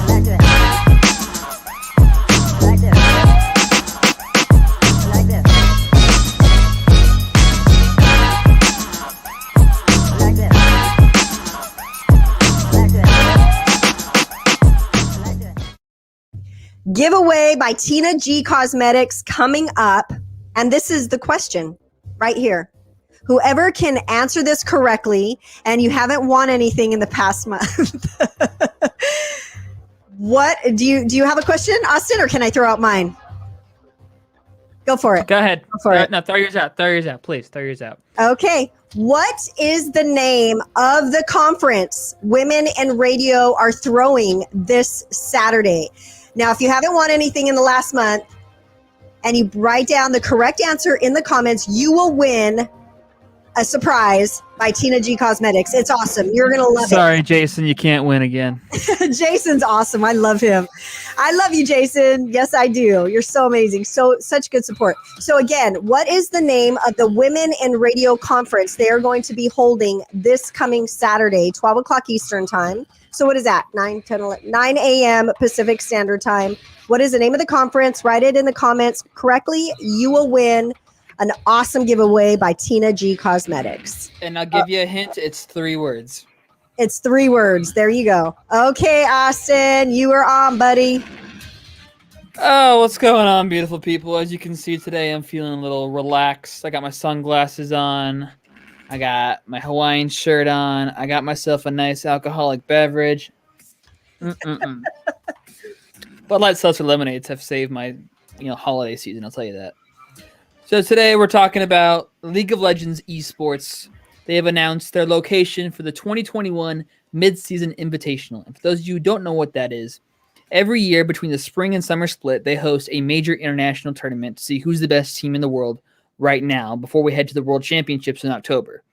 Like this. Like this. Like this. Like this. Like this. Like this. Giveaway by Tina G Cosmetics coming up. And this is the question right here. Whoever can answer this correctly, and you haven't won anything in the past month. What do you have a question, Austin, or can I throw out mine? Go for it. Go ahead. Go for it. No, throw yours out. Throw yours out, please. Throw yours out. Okay. What is the name of the conference Women in Radio are throwing this Saturday? Now, if you haven't won anything in the last month and you write down the correct answer in the comments, you will win a surprise by Tina G Cosmetics. It's awesome. You're going to love it. Sorry, Jason, you can't win again. Jason's awesome. I love him. I love you, Jason. Yes, I do. You're so amazing. Such good support. So again, what is the name of the Women in Radio Conference they are going to be holding this coming Saturday, 12 o'clock Eastern time? So what is that? 9 a.m. Pacific Standard Time. What is the name of the conference? Write it in the comments correctly. You will win an awesome giveaway by Tina G Cosmetics. And I'll give you a hint. It's 3 words. It's 3 words. There you go. Okay, Austin, you are on, buddy. Oh, what's going on, beautiful people? As you can see today, I'm feeling a little relaxed. I got my sunglasses on. I got my Hawaiian shirt on. I got myself a nice alcoholic beverage. Bud Light Seltzer Lemonades have saved my, holiday season. I'll tell you that. So today we're talking about League of Legends esports. They have announced their location for the 2021 Mid-Season Invitational. And for those of you who don't know what that is, every year between the spring and summer split, they host a major international tournament to see who's the best team in the world right now before we head to the World Championships in October.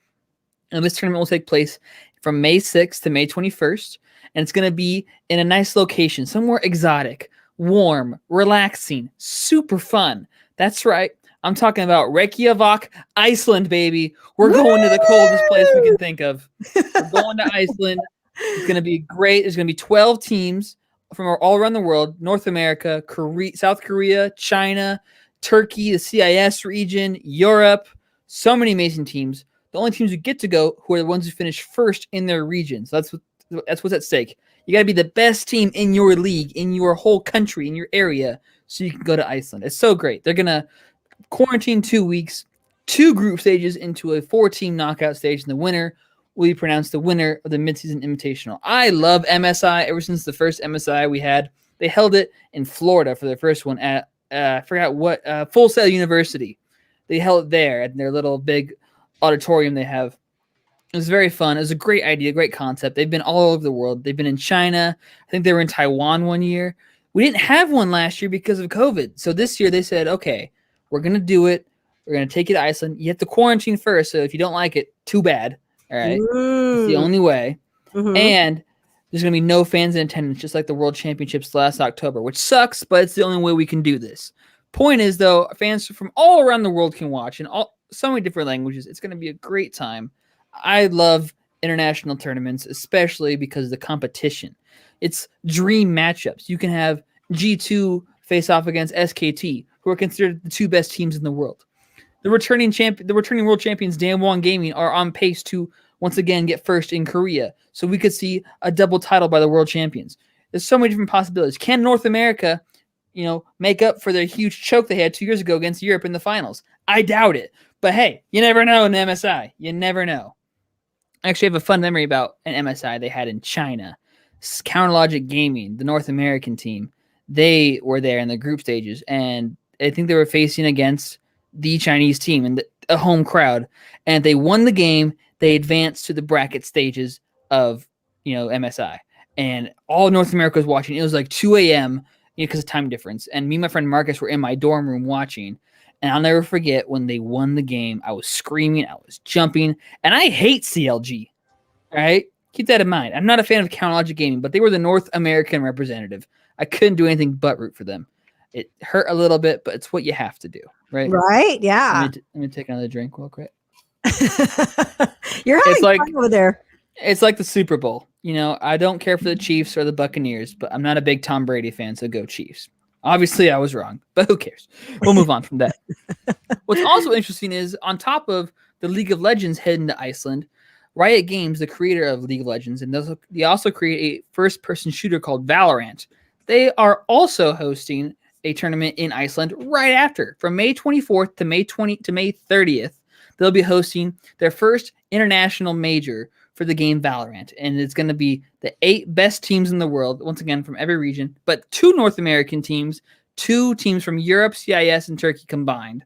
And this tournament will take place from May 6th to May 21st. And it's going to be in a nice location, somewhere exotic, warm, relaxing, super fun. That's right. I'm talking about Reykjavik, Iceland, baby. We're going to the coldest place we can think of. We're going to Iceland. It's going to be great. There's going to be 12 teams from all around the world: North America, South Korea, China, Turkey, the CIS region, Europe. So many amazing teams. The only teams who get to go who are the ones who finish first in their region. So that's what's at stake. You got to be the best team in your league, in your whole country, in your area, so you can go to Iceland. It's so great. They're going to quarantine 2 weeks, 2 group stages into a 4-team knockout stage, and the winner will be pronounced the winner of the Mid-Season Invitational. I love MSI. Ever since the first MSI we had, they held it in Florida for their first one at, I forgot what, Full Sail University. They held it there at their little big auditorium they have. It was very fun. It was a great idea, great concept. They've been all over the world. They've been in China. I think they were in Taiwan one year. We didn't have one last year because of COVID. So this year they said, okay, we're going to do it. We're going to take you to Iceland. You have to quarantine first. So if you don't like it, too bad. All right. It's the only way. And there's going to be no fans in attendance, just like the World Championships last October, which sucks, but it's the only way we can do this. Point is, though, fans from all around the world can watch in so many different languages. It's going to be a great time. I love international tournaments, especially because of the competition. It's dream matchups. You can have G2 face off against SKT, who are considered the two best teams in the world. The returning world champions, Damwon Gaming, are on pace to once again get first in Korea. So we could see a double title by the world champions. There's so many different possibilities. Can North America, make up for their huge choke they had 2 years ago against Europe in the finals? I doubt it. But hey, you never know in the MSI. You never know. I actually have a fun memory about an MSI they had in China. Counterlogic Gaming, the North American team, they were there in the group stages, and I think they were facing against the Chinese team and a home crowd, and they won the game. They advanced to the bracket stages of MSI, and all North America was watching. It was like 2 a.m. Because of time difference, and me and my friend Marcus were in my dorm room watching. And I'll never forget when they won the game. I was screaming, I was jumping, and I hate CLG. All right, keep that in mind. I'm not a fan of Counterlogic Gaming, but they were the North American representative. I couldn't do anything but root for them. It hurt a little bit, but it's what you have to do, right? Right? Yeah. Let me take another drink real quick. You're having fun over there. It's like the Super Bowl. I don't care for the Chiefs or the Buccaneers, but I'm not a big Tom Brady fan, so go Chiefs. Obviously, I was wrong, but who cares? We'll move on from that. What's also interesting is, on top of the League of Legends heading to Iceland, Riot Games, the creator of League of Legends, and they also create a first-person shooter called Valorant. They are also hosting a tournament in Iceland right after. From May 24th to May 30th, they'll be hosting their first international major for the game Valorant, and it's going to be the 8 best teams in the world, once again from every region, but 2 North American teams, 2 teams from Europe, CIS, and Turkey combined,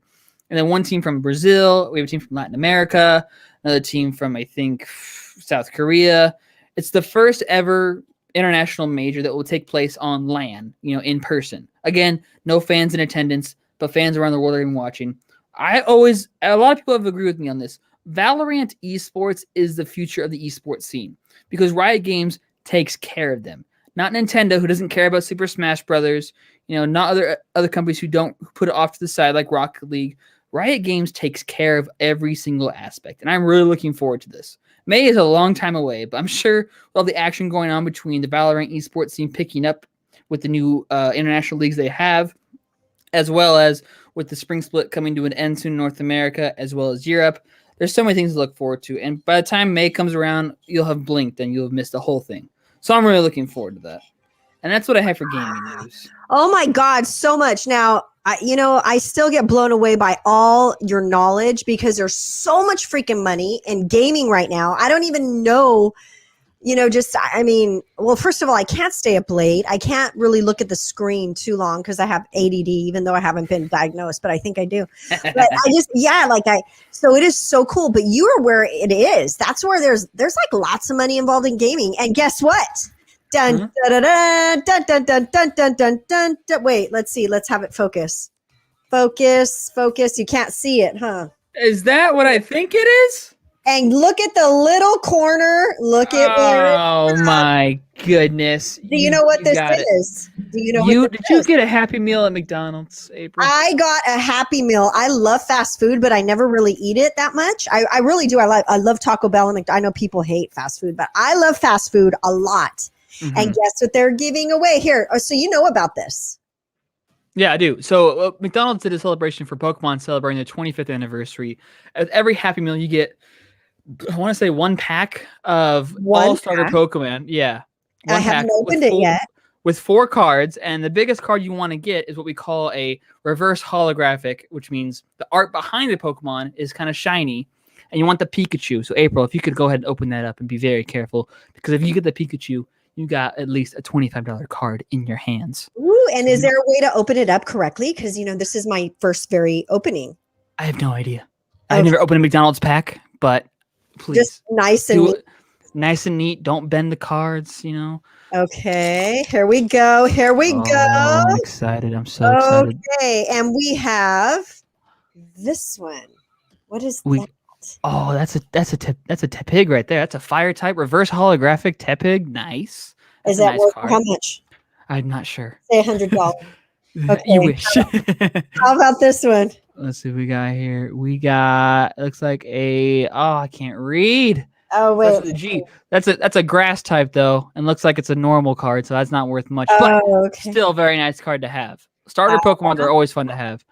and then 1 team from Brazil. We have a team from Latin America, another team from, I think, South Korea. It's the first ever international major that will take place on LAN, in person. Again, no fans in attendance, but fans around the world are even watching. A lot of people have agreed with me on this. Valorant esports is the future of the esports scene because Riot Games takes care of them. Not Nintendo, who doesn't care about Super Smash Brothers. Not other companies who put it off to the side like Rocket League. Riot Games takes care of every single aspect, and I'm really looking forward to this. May is a long time away, but I'm sure with all the action going on between the Valorant esports scene picking up with the new international leagues they have, as well as with the spring split coming to an end soon in North America, as well as Europe. There's so many things to look forward to. And by the time May comes around, you'll have blinked and you'll have missed the whole thing. So I'm really looking forward to that. And that's what I have for gaming news. Oh my God, so much. Now, I still get blown away by all your knowledge because there's so much freaking money in gaming right now. I don't even know, first of all, I can't stay up late. I can't really look at the screen too long because I have ADD, even though I haven't been diagnosed, but I think I do. But so it is so cool. But you are where it is. That's where there's like lots of money involved in gaming. And guess what? Dun, dun, dun, dun, dun, dun, dun, dun, dun, dun, dun. Wait, let's see. Let's have it focus. Focus. You can't see it, huh? Is that what I think it is? And look at the little corner. Look at where. Oh my goodness! Do you know what this is? Do you know? Did you get a Happy Meal at McDonald's, April? I got a Happy Meal. I love fast food, but I never really eat it that much. I really do. I love Taco Bell and I know people hate fast food, but I love fast food a lot. Mm-hmm. And guess what they're giving away here? Oh, so you know about this? Yeah, I do. So McDonald's did a celebration for Pokemon celebrating the 25th anniversary. At every Happy Meal, you get, I want to say, 1 pack of all-starter Pokemon. Yeah. I haven't opened it yet. With 4 cards, and the biggest card you want to get is what we call a reverse holographic, which means the art behind the Pokemon is kind of shiny, and you want the Pikachu. So, April, if you could go ahead and open that up and be very careful, because if you get the Pikachu, you got at least a $25 card in your hands. Ooh, and is there a way to open it up correctly? Because, this is my first very opening. I have no idea. Okay. I've never opened a McDonald's pack, but Please. Just nice and Do neat. it nice and neat. Don't bend the cards, you know. Okay, here we go. Here we Oh, go. I'm excited. I'm so excited. Okay, and we have this one. What is that? Oh, that's a Tepig right there. That's a fire type reverse holographic Tepig. Nice. That's Is a that nice worth card. how much? I'm not sure. Say $100. Okay. You wish. How about this one? Let's see what we got here. We got, it looks like I can't read. Oh That's wait. the G. That's a grass type though, and looks like it's a normal card, so that's not worth much. Oh, But okay. still a very nice card to have. Starter Pokemon are always fun to have.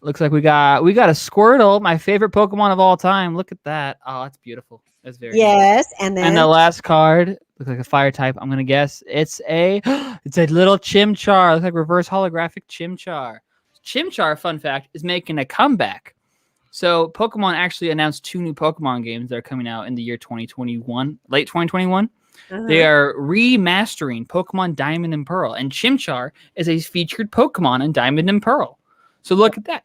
Looks like we got a Squirtle, my favorite Pokemon of all time. Look at that. Oh, that's beautiful. That's very nice. Yes, and then And the last card looks like a fire type. I'm gonna guess it's a little Chimchar. Looks like reverse holographic Chimchar. Chimchar, fun fact, is making a comeback. So Pokemon actually announced 2 new Pokemon games that are coming out in the year 2021, late 2021. They are remastering Pokemon Diamond and Pearl, and Chimchar is a featured Pokemon in Diamond and Pearl. So look at that.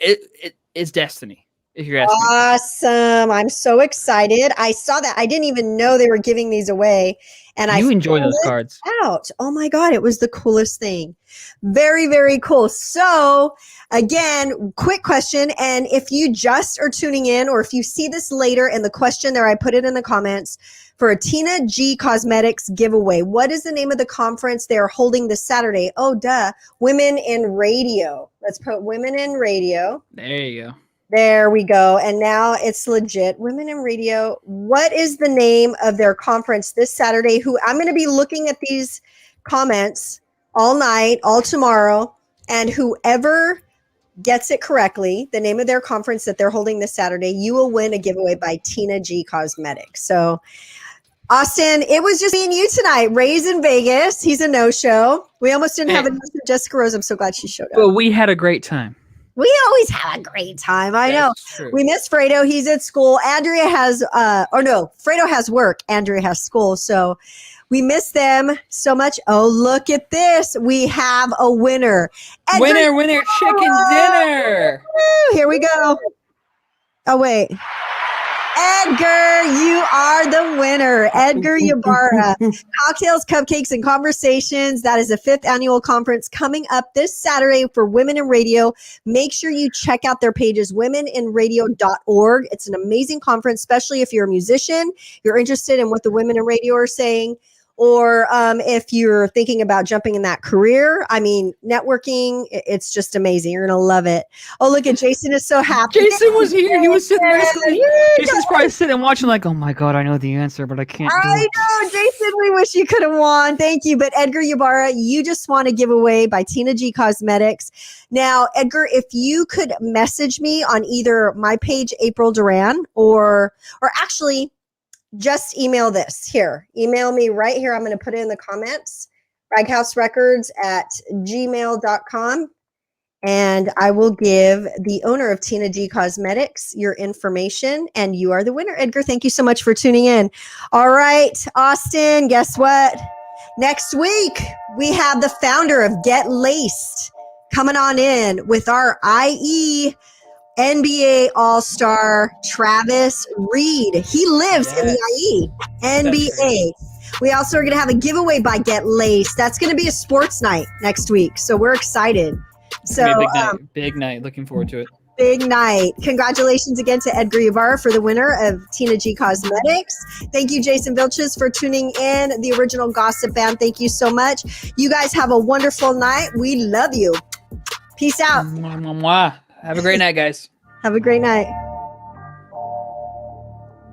It's destiny, if you're asking me. Awesome. I'm so excited. I saw that. I didn't even know they were giving these away. And You I enjoy those filled it cards. out. Oh my God. It was the coolest thing. Very, very cool. So again, quick question. And if you just are tuning in, or if you see this later in the question there, I put it in the comments for a Tina G Cosmetics giveaway. What is the name of the conference they're holding this Saturday? Oh, duh. Women in Radio. Let's put Women in Radio. There you go. There we go. And now it's legit. Women in Radio. What is the name of their conference this Saturday? Who I'm going to be looking at these comments all night, all tomorrow. And whoever gets it correctly, the name of their conference that they're holding this Saturday, you will win a giveaway by Tina G Cosmetics. So, Austin, it was just me and you tonight. Ray's in Vegas. He's a no-show. We almost didn't have enough for Jessica Rose. I'm so glad she showed up. But we had a great time. We always have a great time. I know. True. We miss Fredo. He's at school. Andrea has, Fredo has work. Andrea has school. So we miss them so much. Oh, look at this. We have a winner. Winner, chicken dinner. Woo, here we go. Oh, wait. Edgar, you are the winner. Edgar Ybarra. Cocktails, Cupcakes, and Conversations. That is the 5th annual conference coming up this Saturday for Women in Radio. Make sure you check out their pages, womeninradio.org. It's an amazing conference, especially if you're a musician, you're interested in what the women in radio are saying, or if you're thinking about jumping in that career. I mean, networking, it's just amazing. You're going to love it. Oh, look at Jason is so happy. Jason was here. He was sitting there. Jason's probably sitting watching like, oh my God, I know the answer, but I can't do I it. know, Jason, we wish you could have won. Thank you. But Edgar Ybarra, you just won a giveaway by Tina G Cosmetics. Now, Edgar, if you could message me on either my page, April Duran, or actually just email this here. Email me right here. I'm going to put it in the comments, raghouserecords@gmail.com. And I will give the owner of Tina G Cosmetics your information, and you are the winner. Edgar, thank you so much for tuning in. All right, Austin, guess what? Next week, we have the founder of Get Laced coming on in with our IE NBA All-Star Travis Reed. He lives in the IE NBA. We also are going to have a giveaway by Get Laced. That's going to be a sports night next week, so we're excited. So big night. Looking forward to it. Big night. Congratulations again to Edgar Ybarra for the winner of Tina G Cosmetics. Thank you, Jason Vilches, for tuning in. The original Gossip Band, thank you so much. You guys have a wonderful night. We love you. Peace out. Mwah, mwah, mwah. Have a great night, guys. Have a great night.